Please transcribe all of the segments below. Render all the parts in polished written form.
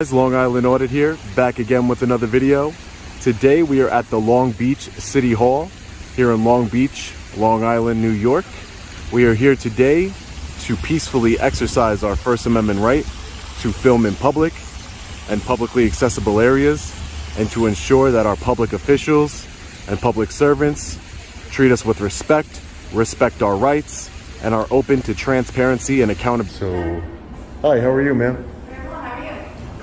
Long Island Audit here, back again with another video. Today we are at the Long Beach City Hall here in Long Beach, Long Island, New York. We are here today to peacefully exercise our First Amendment right to film in public and publicly accessible areas, and to ensure that our public officials and public servants treat us with respect, respect our rights, and are open to transparency and accountability. So, hi, how are you, ma'am?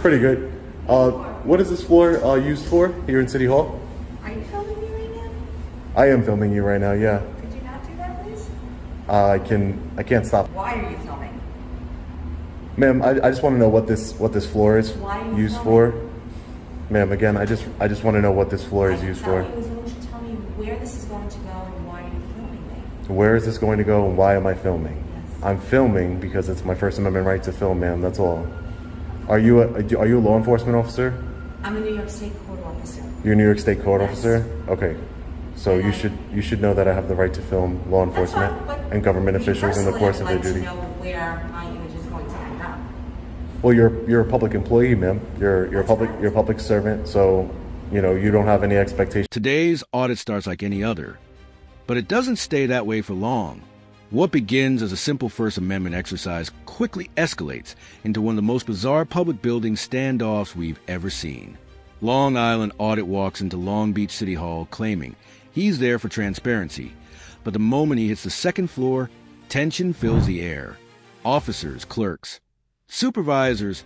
Pretty good. What is this floor used for here in City Hall? Are you filming me right now? I am filming you right now, yeah. Could you not do that, please? I can't stop. Why are you filming? Ma'am, I just want to know what this floor is used for. Ma'am, again, I just want to know what this floor is used for. As long as you tell me where this is going to go and why you're filming me. Where is this going to go and why am I filming? Yes. I'm filming because it's my First Amendment right to film, ma'am, that's all. Are you a law enforcement officer? I'm a New York State court officer. You're a New York State court Yes. officer? Okay. So you should know that I have the right to film law enforcement and government officials in the course of their duty. I'd like to know where my image is going to end up. Well, you're a public employee, ma'am. You're a public servant, so you know you don't have any expectations. Today's audit starts like any other, but it doesn't stay that way for long. What begins as a simple First Amendment exercise quickly escalates into one of the most bizarre public building standoffs we've ever seen. Long Island Audit walks into Long Beach City Hall claiming he's there for transparency, but the moment he hits the second floor, tension fills the air. Officers, clerks, supervisors,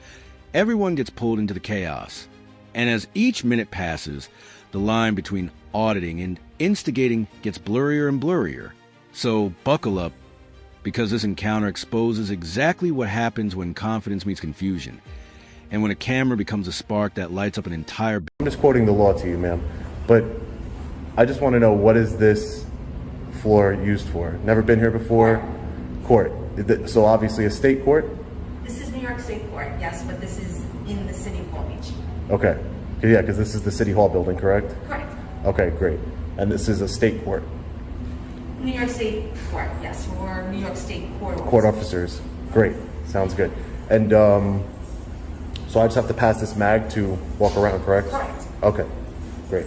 everyone gets pulled into the chaos. And as each minute passes, the line between auditing and instigating gets blurrier and blurrier. So buckle up, because this encounter exposes exactly what happens when confidence meets confusion, and when a camera becomes a spark that lights up an entire... I'm just quoting the law to you, ma'am, but I just want to know, what is this floor used for? Never been here before? Court. So obviously a state court? This is New York State court, yes, but this is in the city of Long Beach. Okay. Yeah, because this is the City Hall building, correct? Correct. Okay, great. And this is a state court? New York State court, yes, or New York State court officers. Court officers. Great. Sounds good. And so I just have to pass this mag to walk around, correct? Correct. Okay. Great.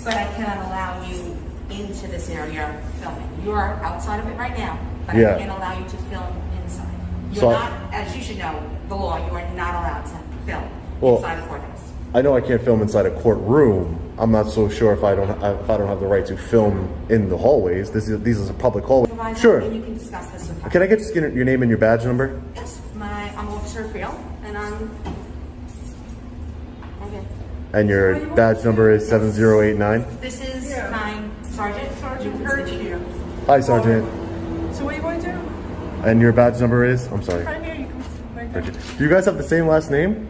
But I cannot allow you into this area filming. You're outside of it right now, but Yeah. I can't allow you to film inside. You're So not, as you should know, the law, you are not allowed to film inside the courthouse. I know I can't film inside a courtroom. I'm not so sure if I don't have the right to film in the hallways. These are a public hallway. Supervisor, Sure. and you can discuss this with her. Can I get just get your name and your badge number? Yes, I'm Officer Friel, and I'm... Okay. And your badge number is 7089. This is my Sergeant Hurd here. Hi, Sergeant. So what are you going to do? And your badge number is? I'm sorry. Right here, you can right there. Do you guys have the same last name?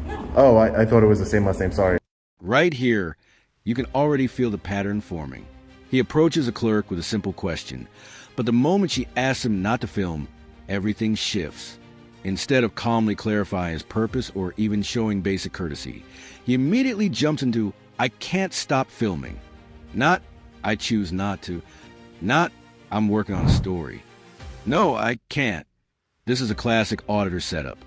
No. Oh, I thought it was the same last name. Sorry. Right here, you can already feel the pattern forming. He approaches a clerk with a simple question, but the moment she asks him not to film, everything shifts. Instead of calmly clarifying his purpose or even showing basic courtesy, he immediately jumps into, "I can't stop filming." Not, "I choose not to." Not, "I'm working on a story." No, I can't. This is a classic auditor setup.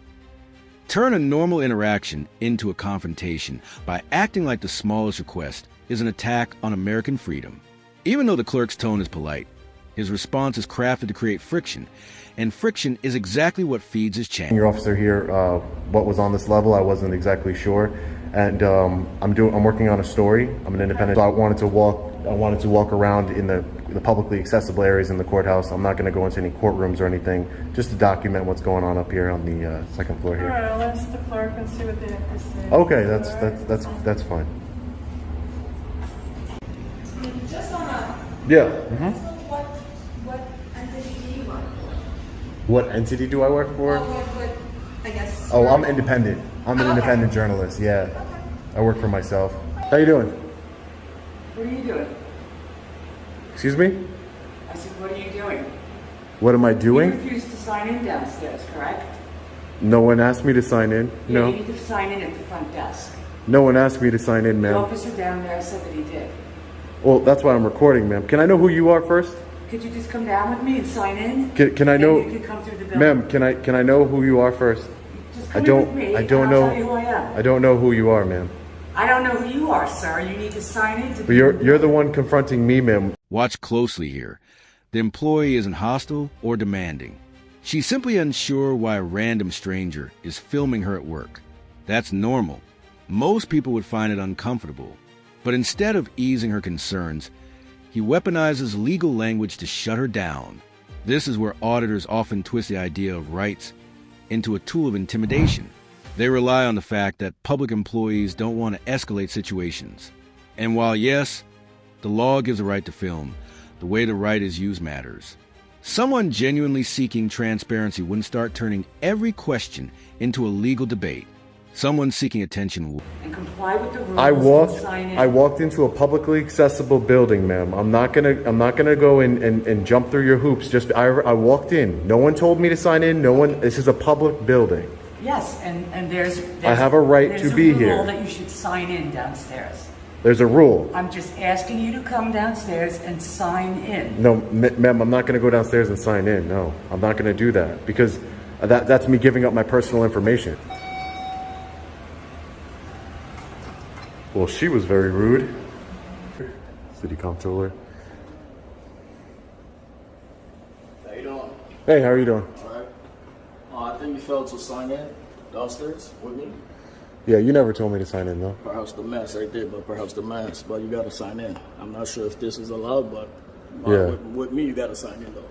Turn a normal interaction into a confrontation by acting like the smallest request is an attack on American freedom. Even though the clerk's tone is polite, his response is crafted to create friction, and friction is exactly what feeds his channel. Your officer here, what was on this level, I wasn't exactly sure, and I'm working on a story. I'm an independent. So I wanted to walk around in the publicly accessible areas in the courthouse. I'm not going to go into any courtrooms or anything, just to document what's going on up here on the second floor All here. right, I'll ask the clerk and see what they have to say. Okay, All right. that's fine. Just on a... Yeah. What entity do you work for? What entity do I work for? Well, what, I guess... Oh, I'm independent. I'm an Oh, okay. independent journalist. Yeah, I work for myself. How you doing? What are you doing? Excuse me? I said, what are you doing? What am I You doing? refused to sign in downstairs, correct? No one asked me to sign in. Yeah, No. you need to sign in at the front desk. No one asked me to sign in, The ma'am. officer down there said that he did. Well, that's why I'm recording, ma'am. Can I know who you are first? Could you just come down with me and sign in? Can I Then know, you can come through the building. ma'am? Can I know who you are first? Come don't- in with me, I don't and know- I'll tell you who I am. I don't know who you are, ma'am. I don't know who you are, sir. You need to sign in to But you're the one confronting me, ma'am. Watch closely here. The employee isn't hostile or demanding. She's simply unsure why a random stranger is filming her at work. That's normal. Most people would find it uncomfortable. But instead of easing her concerns, he weaponizes legal language to shut her down. This is where auditors often twist the idea of rights into a tool of intimidation. They rely on the fact that public employees don't want to escalate situations. And while yes, the law gives a right to film, the way the right is used matters. Someone genuinely seeking transparency wouldn't start turning every question into a legal debate. Someone seeking attention would. and comply with the rules and sign in. I walked into a publicly accessible building, ma'am. I'm not gonna go and jump through your hoops. I walked in. No one told me to sign in. This is a public building. Yes, and there's I have a right there's to be a rule here. that you should sign in downstairs. There's a rule. I'm just asking you to come downstairs and sign in. No, ma'am, I'm not gonna go downstairs and sign in. No, I'm not gonna do that because that's me giving up my personal information. Well, she was very rude. City Comptroller. How you doing? Hey, how are you doing? Alright. I think you failed to sign in downstairs with me. Yeah, you never told me to sign in, though. Perhaps the mask right there, but perhaps the mask. But you gotta sign in. I'm not sure if this is allowed, but Yeah. with me you gotta sign in though.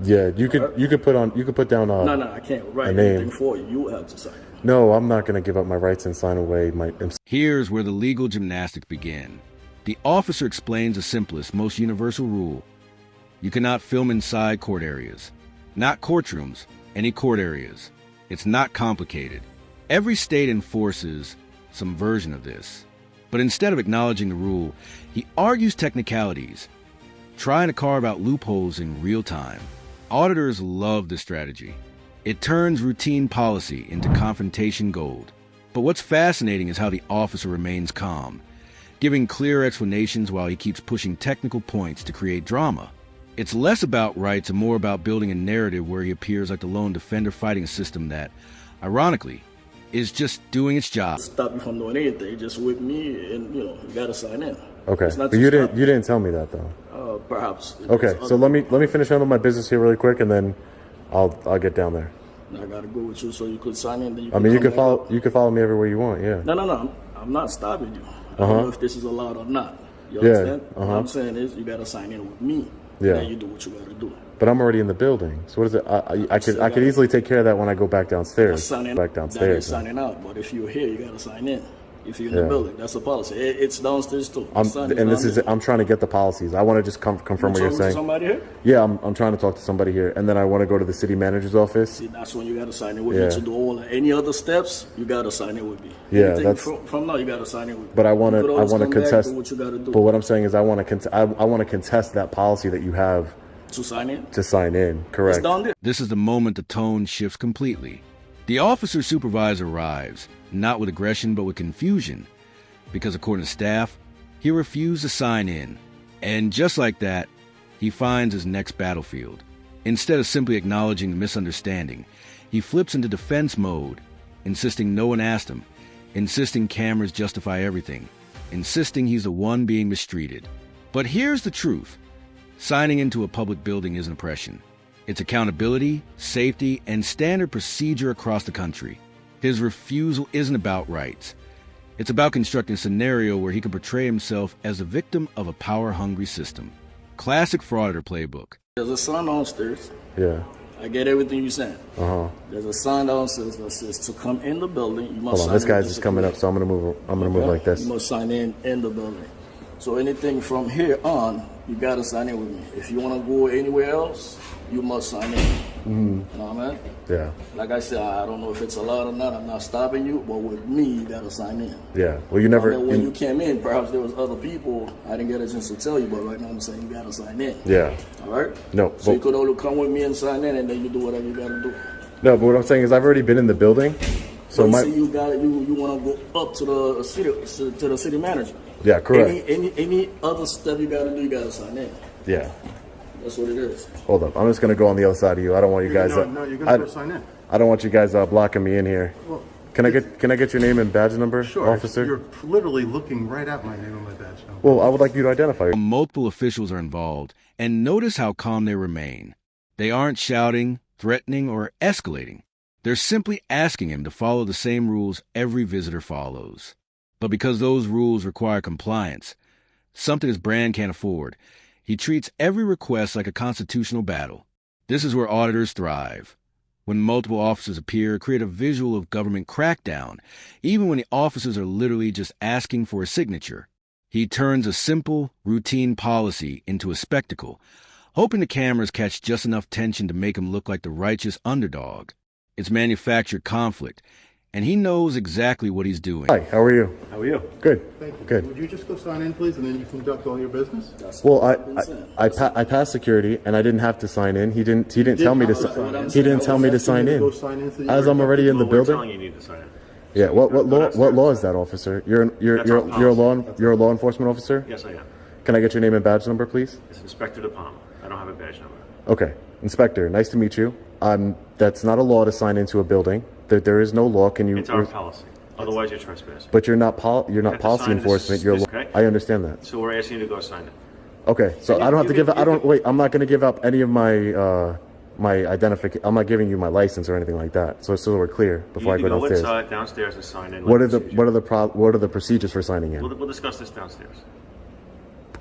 Yeah, you could put down. No, I can't write name. anything for you. You have to sign in. No, I'm not gonna give up my rights and sign away my. Here's where the legal gymnastics begin. The officer explains the simplest, most universal rule. You cannot film inside court areas. Not courtrooms, any court areas. It's not complicated. Every state enforces some version of this. But instead of acknowledging the rule, he argues technicalities, trying to carve out loopholes in real time. Auditors love this strategy. It turns routine policy into confrontation gold. But what's fascinating is how the officer remains calm, giving clear explanations while he keeps pushing technical points to create drama. It's less about rights and more about building a narrative where he appears like the lone defender fighting a system that, ironically, is just doing its job. Stop you from doing anything. Just with me, and you gotta sign in. Okay, It's not but to you stop didn't tell me that though. Perhaps. Okay, so let me finish handling my business here really quick, and then I'll get down there. I gotta go with you so you could sign in. Then you I mean, you come can back up. follow me everywhere you want. Yeah. No. I'm not stopping you. I don't know if this is allowed or not. You Yeah, understand? What I'm saying is you gotta sign in with me. Yeah. And then you do what you gotta do. But I'm already in the building. So what is it? I could easily take care of that when I go back downstairs. Signing Back That downstairs. is signing out. But if you're here, you gotta sign in. If you're in the building, that's a policy. It's downstairs too. I'm trying to get the policies. I want to just confirm what you're saying. Somebody here? Yeah, I'm trying to talk to somebody here, and then I want to go to the city manager's office. See, that's when you gotta sign in with Yeah. me to do all any other steps. You gotta sign in with me. Yeah, Anything that's- from now. You gotta sign in with me. But I want You could always to come back, contest. do what you gotta do But what I'm saying is, I want to contest that policy that you have to sign in. to sign in. Correct. It's down there. This is the moment the tone shifts completely. The officer supervisor arrives, not with aggression but with confusion, because according to staff, he refused to sign in. And just like that, he finds his next battlefield. Instead of simply acknowledging the misunderstanding, he flips into defense mode, insisting no one asked him, insisting cameras justify everything, insisting he's the one being mistreated. But here's the truth. Signing into a public building isn't oppression. It's accountability, safety, and standard procedure across the country. His refusal isn't about rights. It's about constructing a scenario where he can portray himself as a victim of a power-hungry system. Classic Frauditor playbook. There's a sign downstairs. Yeah. I get everything you're saying. Uh-huh. There's a sign downstairs that says to come in the building, you must Hold sign on, this in guy's with just the coming up, security. so I'm gonna move like this. You must sign in the building. So anything from here on, you gotta sign in with me. If you wanna go anywhere else, you must sign in. You know what I mean? Yeah. Like I said, I don't know if it's allowed or not. I'm not stopping you, but with me, you gotta sign in. Yeah. Well, you never. And then when you came in, perhaps there was other people. I didn't get a chance to tell you, but right now I'm saying you gotta sign in. Yeah. All right? No, So you but- could only come with me and sign in, and then you do whatever you gotta do. No, but what I'm saying is, I've already been in the building, so So you my. say you want to go up to the city manager. Yeah, correct. Any other step you gotta do, you gotta sign in. Yeah. That's what it is. Hold up. I'm just gonna go on the other side of you. I don't want you guys. No, you're gonna go sign in. I don't want you guys blocking me in here. Well, Can I get your name and badge number, sure, officer? You're literally looking right at my name and my badge number. Well, I would like you to identify. Multiple officials are involved, and notice how calm they remain. They aren't shouting, threatening, or escalating. They're simply asking him to follow the same rules every visitor follows. But because those rules require compliance, something his brand can't afford, he treats every request like a constitutional battle. This is where auditors thrive. When multiple officers appear, create a visual of government crackdown, even when the officers are literally just asking for a signature. He turns a simple, routine policy into a spectacle, hoping the cameras catch just enough tension to make him look like the righteous underdog. It's manufactured conflict, and he knows exactly what he's doing. Hi, how are you? How are you? Good. Thank you. Good. Would you just go sign in, please, and then you conduct all your business? Well, I passed security and I didn't have to sign in. He didn't tell me to sign in. Go sign in so that As you're I'm already in the We're telling building. you need to sign in. Yeah. What law is that, officer? You're a law enforcement officer. Yes, I am. Can I get your name and badge number, please? It's Inspector De Palma. I don't have a badge number. Okay, Inspector. Nice to meet you. That's not a law to sign into a building. There is no law. Can you? It's our policy. Otherwise, you're trespassing. But you're not have to policy sign enforcement. this, You're. okay? I understand that. So we're asking you to go sign in. Okay, so I don't have to give. Wait. I'm not going to give up any of my my identification. I'm not giving you my license or anything like that. So we're clear before I You go can go downstairs. downstairs and sign in. What like are the procedures for signing in? We'll discuss this downstairs.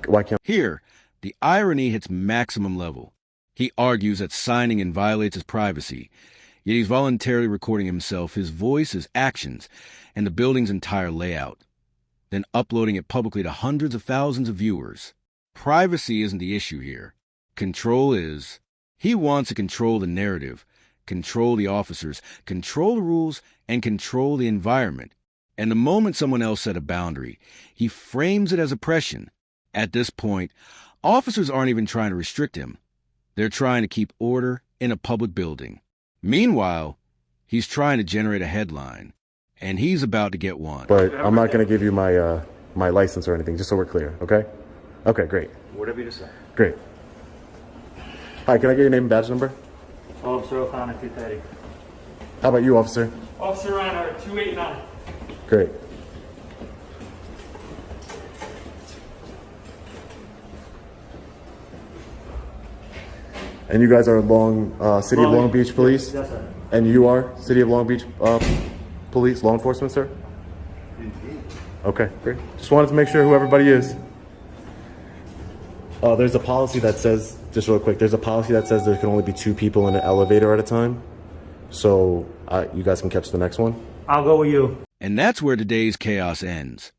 Why can't? Here, the irony hits maximum level. He argues that signing in violates his privacy, yet he's voluntarily recording himself, his voice, his actions, and the building's entire layout, then uploading it publicly to hundreds of thousands of viewers. Privacy isn't the issue here. Control is. He wants to control the narrative, control the officers, control the rules, and control the environment. And the moment someone else set a boundary, he frames it as oppression. At this point, officers aren't even trying to restrict him. They're trying to keep order in a public building. Meanwhile, he's trying to generate a headline, and he's about to get one. But I'm not going to give you my my license or anything, just so we're clear. Okay? Okay, great. Whatever you decide. Great. Hi, can I get your name and badge number? Officer O'Connor, 230. How about you, officer? Officer Reiner, 289. Great. And you guys are City of Long Beach Police? Yes, sir. And you are City of Long Beach Police, law enforcement, sir? Indeed. Okay, great. Just wanted to make sure who everybody is. There's a policy that says, just real quick, there's a policy that says there can only be 2 people in an elevator at a time. So you guys can catch the next one. I'll go with you. And that's where today's chaos ends.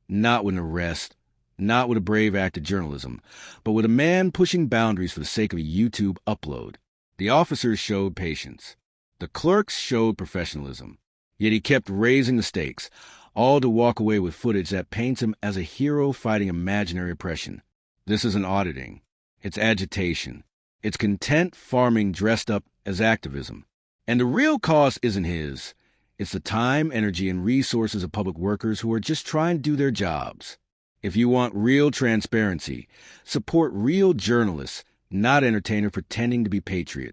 Not with an arrest, not with a brave act of journalism, but with a man pushing boundaries for the sake of a YouTube upload. The officers showed patience. The clerks showed professionalism. Yet he kept raising the stakes, all to walk away with footage that paints him as a hero fighting imaginary oppression. This isn't auditing. It's agitation. It's content farming dressed up as activism. And the real cost isn't his. It's the time, energy, and resources of public workers who are just trying to do their jobs. If you want real transparency, support real journalists, not entertainers pretending to be patriot.